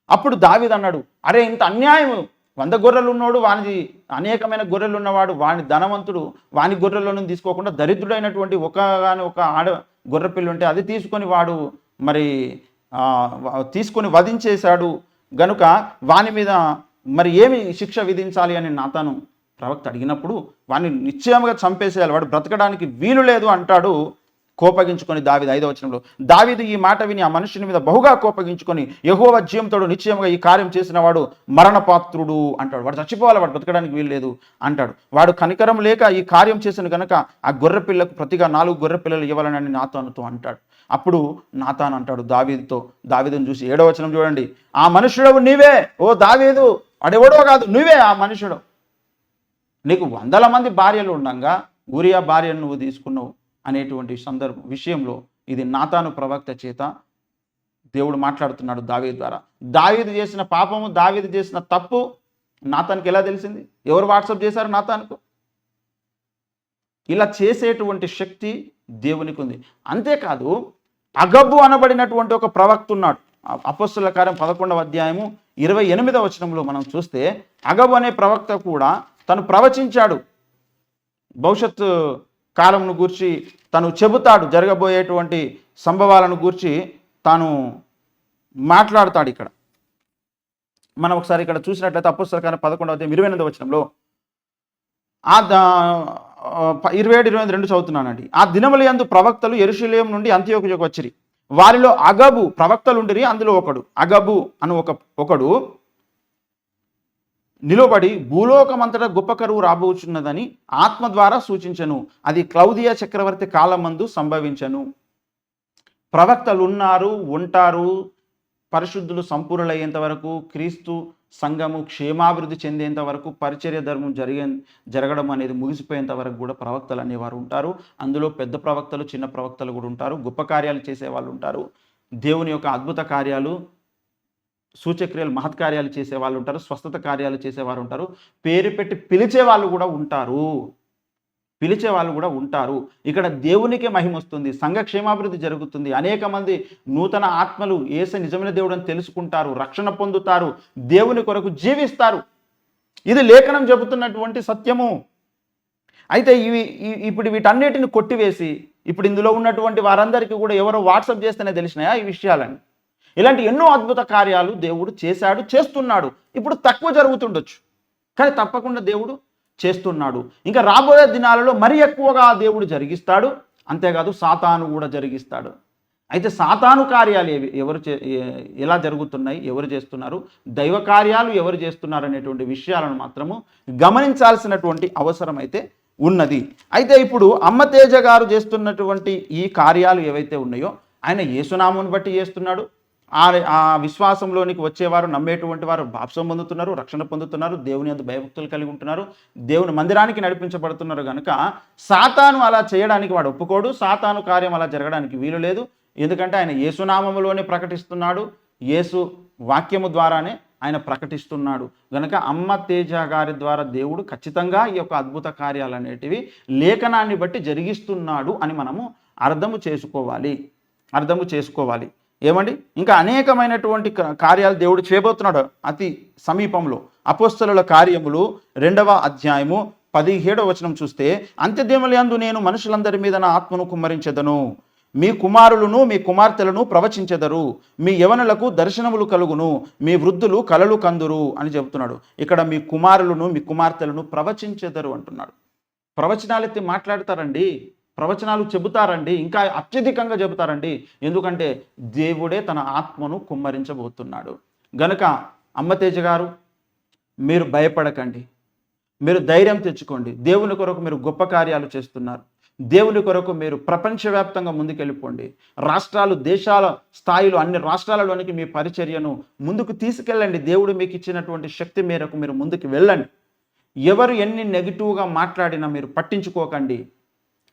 అప్పుడు దావీదు అన్నాడు, అరే ఇంత అన్యాయం! 100 గొర్రెలు ఉన్నోడు, వాని అనేకమైన గొర్రెలు ఉన్నవాడు, వాని ధనవంతుడు, వాని గొర్రెలను తీసుకోకుండా దరిద్రుడైనటువంటి ఒక ఆడ గొర్రెపిల్లి ఉంటే అది తీసుకొని వాడు మరి తీసుకొని వధించేశాడు గనుక వాని మీద మరి ఏమి శిక్ష విధించాలి అని నాతాను ప్రవక్త అడిగినప్పుడు, వాడిని నిశ్చయంగా చంపేసేయాలి, వాడు బ్రతకడానికి వీలు లేదు అంటాడు కోపగించుకొని దావీదు. 5వ వచనంలో దావీదు ఈ మాట విని ఆ మనుషుని మీద బహుగా కోపగించుకొని, యెహోవా జీవంతోడు నిశ్చయంగా ఈ కార్యం చేసిన వాడు మరణపాత్రుడు అంటాడు. వాడు చచ్చిపోవాలి, వాడు బ్రతకడానికి వీలు లేదు అంటాడు. వాడు కనికరం లేక ఈ కార్యం చేసిన కనుక ఆ గొర్రె పిల్లకు ప్రతిగా 4 గొర్రె పిల్లలు ఇవ్వాలని నాతానుతో అంటాడు. అప్పుడు నాతాను అంటాడు దావీదుని చూసి, 7వ వచనం చూడండి, ఆ మనుషుడు నీవే ఓ దావీదు, అడెవడో కాదు, నువ్వే ఆ మనుషుడు. నీకు 100 మంది భార్యలు ఉండగా ఊరియా భార్యను నువ్వు తీసుకున్నావు అనేటువంటి విషయంలో ఇది నాతాను ప్రవక్త చేత దేవుడు మాట్లాడుతున్నాడు దావీదు ద్వారా. దావీదు చేసిన పాపము, దావీదు చేసిన తప్పు నాతానుకి ఎలా తెలిసింది? ఎవరు వాట్సాప్ చేశారు నాతానుకు? ఇలా చేసేటువంటి శక్తి దేవునికి ఉంది. అంతేకాదు అగబు అనబడినటువంటి ఒక ప్రవక్త ఉన్నాడు. అపొస్తలుల కార్యం 11వ అధ్యాయము 28వ వచనంలో మనం చూస్తే, అగబు అనే ప్రవక్త కూడా తను ప్రవచించాడు. భవిష్యత్తు కాలంను గూర్చి తను చెబుతాడు, జరగబోయేటువంటి సంభవాలను గూర్చి తాను మాట్లాడతాడు. ఇక్కడ మనం ఒకసారి ఇక్కడ చూసినట్లయితే అపోస్తలుల కార్యం 11వ అధ్యాయం 28వ వచనంలో 27, 28 చదువుతున్నానండి. ఆ దినముల యందు ప్రవక్తలు యెరూషలేము నుండి అంతియోకుకు వచ్చిరి. వారిలో అగబు ప్రవక్తలుండిరి. అందులో అగబు అను ఒకడు నిలబడి భూలోకమంతటా గొప్ప కరువు రాబోచున్నదని ఆత్మ ద్వారా సూచించను. అది క్లౌదియా చక్రవర్తి కాలమందు సంభవించను. ప్రవక్తలు ఉంటారు. పరిశుద్ధులు సంపూర్ణులయ్యేంత వరకు, క్రీస్తు సంఘము క్షేమాభివృద్ధి చెందేంత వరకు, పరిచర్య ధర్మం జరగడం అనేది ముగిసిపోయేంత వరకు కూడా ప్రవక్తలు అనేవారు ఉంటారు. అందులో పెద్ద ప్రవక్తలు, చిన్న ప్రవక్తలు కూడా ఉంటారు. గొప్ప కార్యాలు చేసేవాళ్ళు ఉంటారు. దేవుని యొక్క అద్భుత కార్యాలు, సూచక్రియలు, మహత్కార్యాలు చేసేవాళ్ళు ఉంటారు. స్వస్థత కార్యాలు చేసేవారు ఉంటారు. పేరు పెట్టి పిలిచేవాళ్ళు కూడా ఉంటారు. ఇక్కడ దేవునికే మహిమ వస్తుంది, సంఘ క్షేమాభివృద్ధి జరుగుతుంది. అనేక మంది నూతన ఆత్మలు యేసు నిజమైన దేవుడు అని తెలుసుకుంటారు, రక్షణ పొందుతారు, దేవుని కొరకు జీవిస్తారు. ఇది లేఖనం చెబుతున్నటువంటి సత్యము. అయితే ఇప్పుడు వీటన్నిటిని కొట్టివేసి ఇప్పుడు ఇందులో ఉన్నటువంటి వారందరికీ కూడా ఎవరో వాట్సాప్ చేస్తేనే తెలిసినాయా ఈ విషయాలని? ఇలాంటి ఎన్నో అద్భుత కార్యాలు దేవుడు చేశాడు, చేస్తున్నాడు. ఇప్పుడు తక్కువ జరుగుతుండొచ్చు, కానీ తప్పకుండా దేవుడు చేస్తున్నాడు. ఇంకా రాబోయే దినాలలో మరి ఎక్కువగా దేవుడు జరిగిస్తాడు. అంతేకాదు సాతాను కూడా జరిగిస్తాడు. అయితే సాతాను కార్యాలు ఎలా జరుగుతున్నాయి, ఎవరు చేస్తున్నారు, దైవ కార్యాలు ఎవరు చేస్తున్నారు అనేటువంటి విషయాలను మాత్రము గమనించాల్సినటువంటి అవసరం అయితే ఉన్నది. అయితే ఇప్పుడు అమ్మతేజ గారు చేస్తున్నటువంటి ఈ కార్యాలు ఏవైతే ఉన్నాయో ఆయన యేసునామమును బట్టి చేస్తున్నాడు. ఆ విశ్వాసంలోనికి వచ్చేవారు, నమ్మేటువంటి వారు బాప్సం పొందుతున్నారు, రక్షణ పొందుతున్నారు, దేవుని యందు భయభక్తులు కలిగి ఉంటున్నారు, దేవుని మందిరానికి నడిపించబడుతున్నారు. కనుక సాతాను అలా చేయడానికి వాడు ఒప్పుకోడు. సాతాను కార్యం అలా జరగడానికి వీలు లేదు. ఎందుకంటే ఆయన యేసునామములోనే ప్రకటిస్తున్నాడు, యేసు వాక్యము ద్వారానే ఆయన ప్రకటిస్తున్నాడు. కనుక అమ్మ తేజ గారి ద్వారా దేవుడు ఖచ్చితంగా ఈ యొక్క అద్భుత కార్యాలు అనేటివి లేఖనాన్ని బట్టి జరిగిస్తున్నాడు అని మనము అర్థము చేసుకోవాలి. ఏమండి, ఇంకా అనేకమైనటువంటి కార్యాలు దేవుడు చేయబోతున్నాడు అతి సమీపంలో. అపోస్తలుల కార్యములు 2వ అధ్యాయము 17వ వచనం చూస్తే, అంత్యదినములందు నేను మనుషులందరి మీద నా ఆత్మను కుమ్మరించెదను, మీ కుమారులను మీ కుమార్తెలను ప్రవచించెదరు, మీ యవనులకు దర్శనములు కలుగును, మీ వృద్ధులు కలలు కందురు అని చెబుతున్నాడు. ఇక్కడ మీ కుమారులను మీ కుమార్తెలను ప్రవచించెదరు అంటున్నాడు. ప్రవచనాలు ఎత్తి మాట్లాడతారండి, ప్రవచనాలు చెబుతారండి, ఇంకా అత్యధికంగా చెబుతారండి. ఎందుకంటే దేవుడే తన ఆత్మను కుమ్మరించబోతున్నాడు. గనుక అమ్మతేజ గారు, మీరు భయపడకండి, మీరు ధైర్యం తెచ్చుకోండి. దేవుని కొరకు మీరు గొప్ప కార్యాలు చేస్తున్నారు. దేవుని కొరకు మీరు ప్రపంచవ్యాప్తంగా ముందుకెళ్ళిపోండి. రాష్ట్రాలు, దేశాల స్థాయిలో అన్ని రాష్ట్రాలలోనికి మీ పరిచర్యను ముందుకు తీసుకెళ్ళండి. దేవుడు మీకు ఇచ్చినటువంటి శక్తి మేరకు మీరు ముందుకు వెళ్ళండి. ఎవరు ఎన్ని నెగిటివ్గా మాట్లాడినా మీరు పట్టించుకోకండి.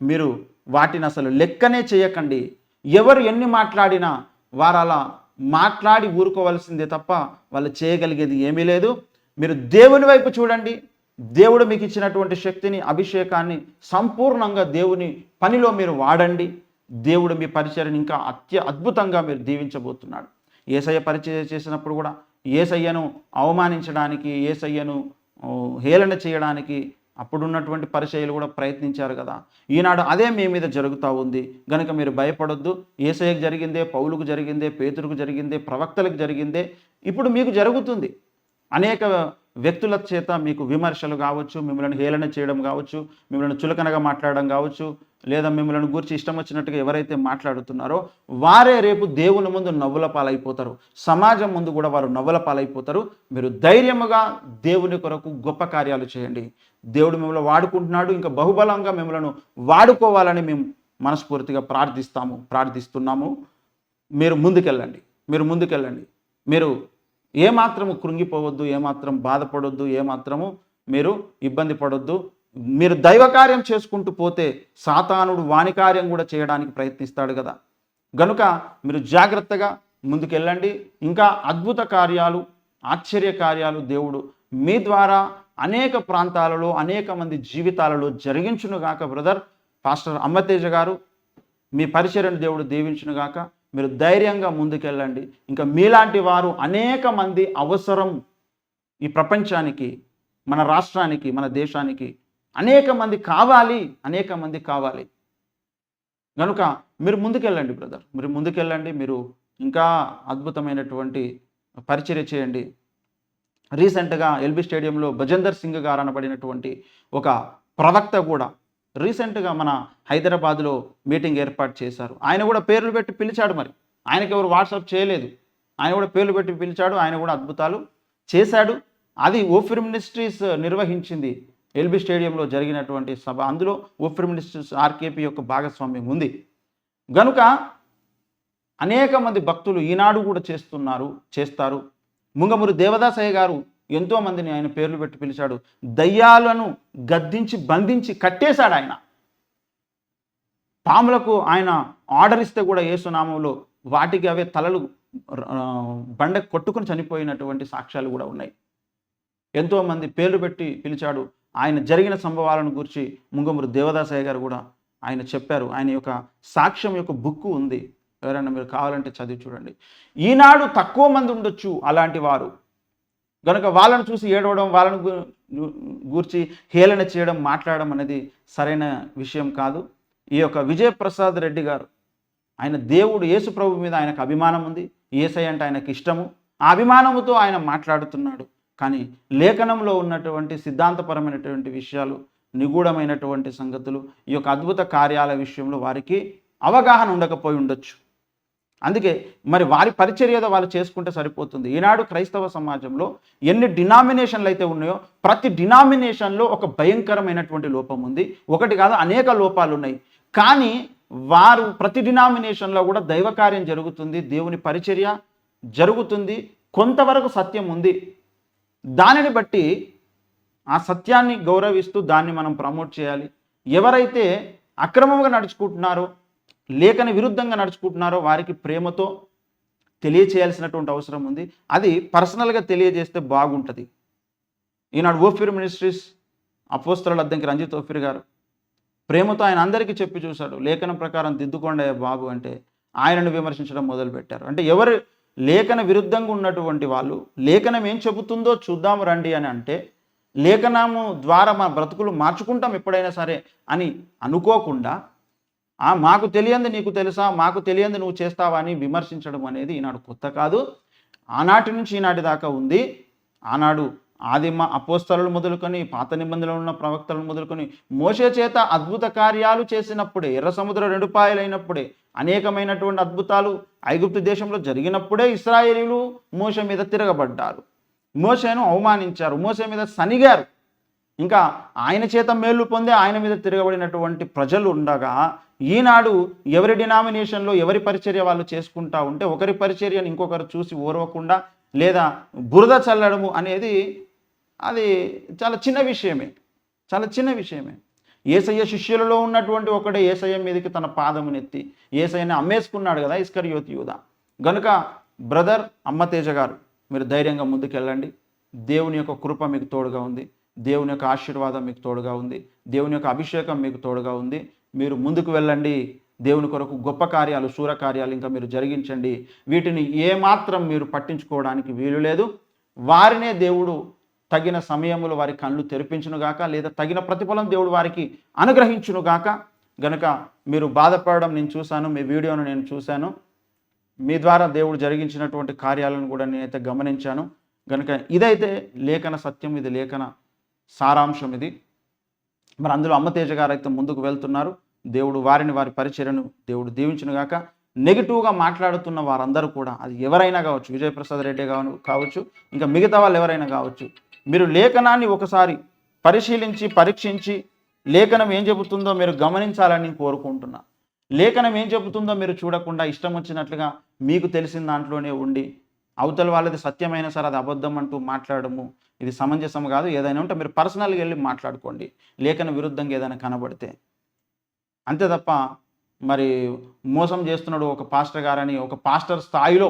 మీరు వాటిని అసలు లెక్కనే చేయకండి. ఎవరు ఎన్ని మాట్లాడినా వారు అలా మాట్లాడి ఊరుకోవాల్సిందే తప్ప వాళ్ళు చేయగలిగేది ఏమీ లేదు. మీరు దేవుని వైపు చూడండి. దేవుడు మీకు ఇచ్చినటువంటి శక్తిని, అభిషేకాన్ని సంపూర్ణంగా దేవుని పనిలో మీరు వాడండి. దేవుడు మీ పరిచర్యను ఇంకా అద్భుతంగా మీరు దీవించబోతున్నాడు. యేసయ్య పరిచర్య చేసినప్పుడు కూడా యేసయ్యను అవమానించడానికి, యేసయ్యను హేళన చేయడానికి అప్పుడున్నటువంటి పరిచర్యలు కూడా ప్రయత్నించారు కదా. ఈనాడు అదే మీ మీద జరుగుతూ ఉంది. కనుక మీరు భయపడొద్దు. యేసయ్యకు జరిగిందే, పౌలుకు జరిగిందే, పేతురుకు జరిగిందే, ప్రవక్తలకు జరిగిందే ఇప్పుడు మీకు జరుగుతుంది. అనేక వ్యక్తుల చేత మీకు విమర్శలు కావచ్చు, మిమ్మల్ని హేళన చేయడం కావచ్చు, మిమ్మల్ని చులకనగా మాట్లాడడం కావచ్చు, లేదా మిమ్మల్ని గురించి ఇష్టం వచ్చినట్టుగా ఎవరైతే మాట్లాడుతున్నారో వారే రేపు దేవుని ముందు నవ్వుల పాలైపోతారు. సమాజం ముందు కూడా వారు నవ్వుల పాలైపోతారు. మీరు ధైర్యముగా దేవుని కొరకు గొప్ప కార్యాలు చేయండి. దేవుడు మిమ్మల్ని వాడుకుంటున్నాడు. ఇంకా బహుబలంగా మిమ్మల్ని వాడుకోవాలని మేము మనస్ఫూర్తిగా ప్రార్థిస్తున్నాము. మీరు ముందుకెళ్ళండి. మీరు ఏమాత్రము కృంగిపోవద్దు, ఏమాత్రం బాధపడొద్దు, ఏమాత్రము మీరు ఇబ్బంది పడొద్దు. మీరు దైవకార్యం చేసుకుంటూ పోతే సాతానుడు వాని కార్యం కూడా చేయడానికి ప్రయత్నిస్తాడు కదా. గనుక మీరు జాగ్రత్తగా ముందుకెళ్ళండి. ఇంకా అద్భుత కార్యాలు, ఆశ్చర్య కార్యాలు దేవుడు మీ ద్వారా అనేక ప్రాంతాలలో, అనేక మంది జీవితాలలో జరిగించునుగాక. బ్రదర్ పాస్టర్ అమ్మతేజ గారు, మీ పరిచర్యను దేవుడు దీవించునుగాక. మీరు ధైర్యంగా ముందుకెళ్ళండి. ఇంకా మీలాంటి వారు అనేక మంది అవసరం ఈ ప్రపంచానికి, మన రాష్ట్రానికి, మన దేశానికి అనేక మంది కావాలి, అనేక మంది కావాలి. గనుక మీరు ముందుకెళ్ళండి బ్రదర్. మీరు ముందుకెళ్ళండి. మీరు ఇంకా అద్భుతమైనటువంటి పరిచర్య చేయండి. రీసెంట్‌గా ఎల్బీ స్టేడియంలో భజందర్ సింగ్ గారు అనబడినటువంటి ఒక ప్రవక్త కూడా రీసెంట్‌గా మన హైదరాబాద్‌లో మీటింగ్ ఏర్పాటు చేశారు. ఆయన కూడా పేర్లు పెట్టి పిలిచాడు మరి. ఆయనకెవరు వాట్సాప్ చేయలేదు. ఆయన కూడా పేర్లు పెట్టి పిలిచాడు. ఆయన కూడా అద్భుతాలు చేశాడు. అది ఓఫిర్ మినిస్ట్రీస్ నిర్వహించింది. ఎల్బీ స్టేడియంలో జరిగినటువంటి సభ. అందులో ఓఫిర్ మినిస్ట్రీస్ ఆర్కేపీ యొక్క భాగస్వామ్యం ఉంది. గనుక అనేక మంది భక్తులు ఈనాడు కూడా చేస్తారు. ముంగమూరి దేవదాసయ్య గారు ఎంతోమందిని ఆయన పేర్లు పెట్టి పిలిచాడు. దయ్యాలను గద్దించి బంధించి కట్టేశాడు ఆయన. పాములకు ఆయన ఆర్డర్ ఇస్తే కూడా యేసునామంలో వాటికి అవే తలలు బండ కొట్టుకుని చనిపోయినటువంటి సాక్ష్యాలు కూడా ఉన్నాయి. ఎంతోమంది పేర్లు పెట్టి పిలిచాడు. ఆయన జరిగిన సంభవాలను గురించి ముంగమూరి దేవదాసయ్య గారు కూడా ఆయన చెప్పారు. ఆయన యొక్క సాక్ష్యం యొక్క బుక్ ఉంది. ఎవరైనా మీరు కావాలంటే చదివి చూడండి. ఈనాడు తక్కువ మంది ఉండొచ్చు అలాంటి వారు. కనుక వాళ్ళను చూసి ఏడవడం, వాళ్ళను గూర్చి హేళన చేయడం, మాట్లాడడం అనేది సరైన విషయం కాదు. ఈ యొక్క విజయప్రసాద్ రెడ్డి గారు, ఆయన దేవుడు యేసు ప్రభు మీద ఆయనకు అభిమానం ఉంది. యేసయ్య అంటే ఆయనకు ఇష్టము. ఆ అభిమానముతో ఆయన మాట్లాడుతున్నాడు. కానీ లేఖనంలో ఉన్నటువంటి సిద్ధాంతపరమైనటువంటి విషయాలు, నిగూఢమైనటువంటి సంగతులు, ఈ యొక్క అద్భుత కార్యాల విషయంలో వారికి అవగాహన ఉండకపోయి ఉండొచ్చు. అందుకే మరి వారి పరిచర్య ఏదో వాళ్ళు చేసుకుంటే సరిపోతుంది. ఈనాడు క్రైస్తవ సమాజంలో ఎన్ని డినామినేషన్లు అయితే ఉన్నాయో ప్రతి డినామినేషన్లో ఒక భయంకరమైనటువంటి లోపం ఉంది. ఒకటి కాదు, అనేక లోపాలు ఉన్నాయి. కానీ వారు ప్రతి డినామినేషన్లో కూడా దైవకార్యం జరుగుతుంది, దేవుని పరిచర్య జరుగుతుంది, కొంతవరకు సత్యం ఉంది. దానిని బట్టి ఆ సత్యాన్ని గౌరవిస్తూ దాన్ని మనం ప్రమోట్ చేయాలి. ఎవరైతే అక్రమంగా నడుచుకుంటున్నారో, లేఖన విరుద్ధంగా నడుచుకుంటున్నారో వారికి ప్రేమతో తెలియచేయాల్సినటువంటి అవసరం ఉంది. అది పర్సనల్గా తెలియజేస్తే బాగుంటుంది. ఈనాడు ఓఫిర్ మినిస్ట్రీస్ అపోస్తలుల అద్దంకి రంజిత్ ఓఫిర్ గారు ప్రేమతో ఆయన అందరికీ చెప్పి చూశాడు. లేఖనం ప్రకారం దిద్దుకోండి బాబు అంటే ఆయనను విమర్శించడం మొదలుపెట్టారు. అంటే ఎవరు లేఖన విరుద్ధంగా ఉన్నటువంటి వాళ్ళు లేఖనం ఏం చెబుతుందో చూద్దాము రండి అని అంటే, లేఖనము ద్వారా మా బ్రతుకులు మార్చుకుంటాం ఎప్పుడైనా సరే అని అనుకోకుండా, మాకు తెలియంది నీకు తెలుసా, మాకు తెలియంది నువ్వు చేస్తావా అని విమర్శించడం అనేది ఈనాడు కొత్త కాదు. ఆనాటి నుంచి ఈనాటి దాకా ఉంది. ఆనాడు ఆదిమ అపోస్తలులు మొదలుకొని, పాత నిబంధనలో ఉన్న ప్రవక్తలను మొదలుకొని, మోషే చేత అద్భుత కార్యాలు చేసినప్పుడే, ఎర్ర సముద్రం రెండు పాయలైనప్పుడే, అనేకమైనటువంటి అద్భుతాలు ఐగుప్తు దేశంలో జరిగినప్పుడే ఇశ్రాయేలీయులు మోషే మీద తిరగబడ్డారు, మోషేను అవమానించారు, మోషే మీద సనిగారు. ఇంకా ఆయన చేత మేలు పొందే ఆయన మీద తిరగబడినటువంటి ప్రజలు ఉండగా, ఈనాడు ఎవరి డినామినేషన్లో ఎవరి పరిచర్య వాళ్ళు చేసుకుంటా ఉంటే, ఒకరి పరిచర్యను ఇంకొకరు చూసి ఓర్వకుండా లేదా బురద చల్లడము అనేది అది చాలా చిన్న విషయమే. యేసయ్య శిష్యులలో ఉన్నటువంటి ఒకడే యేసయ్య మీదకి తన పాదమునెత్తి యేసయ్యని అమ్మేసుకున్నాడు కదా ఇస్కరియోతు యూదా. గనుక బ్రదర్ అమ్మతేజ గారు, మీరు ధైర్యంగా ముందుకెళ్ళండి. దేవుని యొక్క కృప మీకు తోడుగా ఉంది, దేవుని యొక్క ఆశీర్వాదం మీకు తోడుగా ఉంది, దేవుని యొక్క అభిషేకం మీకు తోడుగా ఉంది. మీరు ముందుకు వెళ్ళండి. దేవుని కొరకు గొప్ప కార్యాలు, శూర కార్యాలు ఇంకా మీరు జరిగించండి. వీటిని ఏమాత్రం మీరు పట్టించుకోవడానికి వీలు లేదు. వారినే దేవుడు తగిన సమయంలో వారి కళ్ళు తెరిపించునుగాక, లేదా తగిన ప్రతిఫలం దేవుడు వారికి అనుగ్రహించునుగాక. గనుక మీరు బాధపడడం నేను చూశాను, మీ వీడియోను నేను చూశాను, మీ ద్వారా దేవుడు జరిగించినటువంటి కార్యాలను కూడా నేనైతే గమనించాను. గనుక ఇదైతే లేఖన సత్యం, ఇది లేఖన సారాంశం ఇది. మరి అందులో అమ్మతేజ గారు అయితే ముందుకు వెళ్తున్నారు. దేవుడు వారిని, వారి పరిచర్యను దేవుడు దీవించునుగాక. నెగిటివ్గా మాట్లాడుతున్న వారందరూ కూడా, అది ఎవరైనా కావచ్చు, విజయప్రసాద్ రెడ్డి కావచ్చు, ఇంకా మిగతా వాళ్ళు ఎవరైనా కావచ్చు, మీరు లేఖనాన్ని ఒకసారి పరిశీలించి పరీక్షించి లేఖనం ఏం చెబుతుందో మీరు గమనించాలని కోరుకుంటున్నా. లేఖనం ఏం చెబుతుందో మీరు చూడకుండా ఇష్టం వచ్చినట్లుగా మీకు తెలిసిన దాంట్లోనే ఉండి అవతల వాళ్ళది సత్యమైన సరే అది అబద్ధం అంటూ మాట్లాడము ఇది సమంజసం కాదు. ఏదైనా ఉంటే మీరు పర్సనల్గా వెళ్ళి మాట్లాడుకోండి, లేఖన విరుద్ధంగా ఏదైనా కనబడితే. అంతే తప్ప మరి మోసం చేస్తున్నాడు ఒక పాస్టర్ గారని ఒక పాస్టర్ స్థాయిలో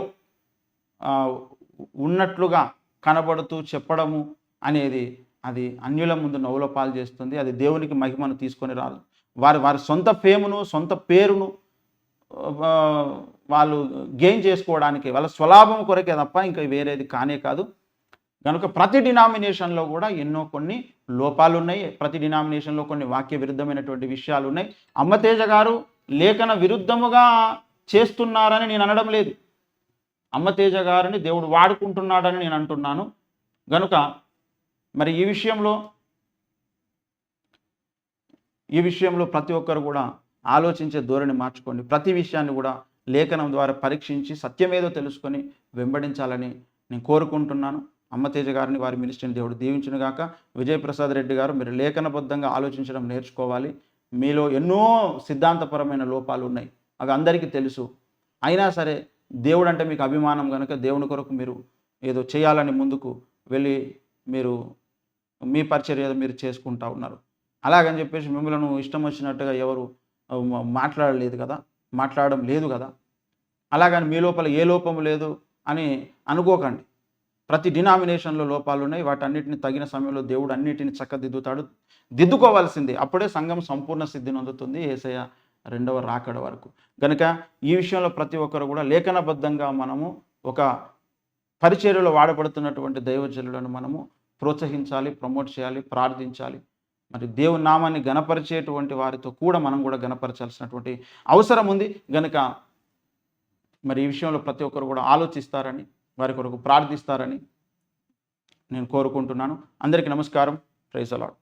ఉన్నట్లుగా కనబడుతూ చెప్పడము అనేది అది అన్యుల ముందు నవ్వుల పాలు చేస్తుంది. అది దేవునికి మహిమను తీసుకొని రాదు. వారి సొంత ఫేమును, సొంత పేరును వాళ్ళు గెయిన్ చేసుకోవడానికి, వాళ్ళ స్వలాభం కొరకే తప్ప ఇంకా వేరేది కానే కాదు. కనుక ప్రతి డినామినేషన్లో కూడా ఎన్నో కొన్ని లోపాలు ఉన్నాయి. ప్రతి డినామినేషన్లో కొన్ని వాక్య విరుద్ధమైనటువంటి విషయాలు ఉన్నాయి. అమ్మతేజ గారు లేఖన విరుద్ధముగా చేస్తున్నారని నేను అనడం లేదు. అమ్మతేజ గారిని దేవుడు వాడుకుంటున్నాడని నేను అంటున్నాను. గనుక మరి ఈ విషయంలో ప్రతి ఒక్కరు కూడా ఆలోచించే ధోరణి మార్చుకోండి. ప్రతి విషయాన్ని కూడా లేఖనం ద్వారా పరీక్షించి సత్యమేదో తెలుసుకొని వెంబడించాలని నేను కోరుకుంటున్నాను. అమ్మతేజ గారిని, వారి మినిస్ట్రీని దేవుడు దీవించును గాక. విజయప్రసాద్ రెడ్డి గారు, మీరు లేఖనబద్ధంగా ఆలోచించడం నేర్చుకోవాలి. మీలో ఎన్నో సిద్ధాంతపరమైన లోపాలు ఉన్నాయి, అవి అందరికీ తెలుసు. అయినా సరే దేవుడు అంటే మీకు అభిమానం కనుక దేవుని కొరకు మీరు ఏదో చేయాలని ముందుకు వెళ్ళి మీరు మీ పరిచర్య మీరు చేసుకుంటా ఉన్నారు. అలాగని చెప్పేసి మిమ్మల్ని ఇష్టం వచ్చినట్టుగా ఎవరు మాట్లాడడం లేదు కదా. అలాగని మీ లోపల ఏ లోపము లేదు అని అనుకోకండి. ప్రతి డినామినేషన్లో లోపాలు ఉన్నాయి. వాటన్నిటిని తగిన సమయంలో దేవుడు అన్నిటిని చక్కదిద్దుతాడు. దిద్దుకోవాల్సింది. అప్పుడే సంఘం సంపూర్ణ సిద్ధిని అందుతుంది యేసయ్య రెండవ రాకడ వరకు. కనుక ఈ విషయంలో ప్రతి ఒక్కరు కూడా లేఖనబద్ధంగా మనము ఒక పరిచర్యలో వాడబడుతున్నటువంటి దైవజనులను మనము ప్రోత్సహించాలి, ప్రమోట్ చేయాలి, ప్రార్థించాలి. మరి దేవుని నామాన్ని గణపరిచేటువంటి వారితో కూడా మనం కూడా గణపరచాల్సినటువంటి అవసరం ఉంది. కనుక మరి ఈ విషయంలో ప్రతి ఒక్కరు కూడా ఆలోచిస్తారని, వారి కొరకు ప్రార్థిస్తారని నేను కోరుకుంటున్నాను. అందరికీ నమస్కారం. Praise the lord.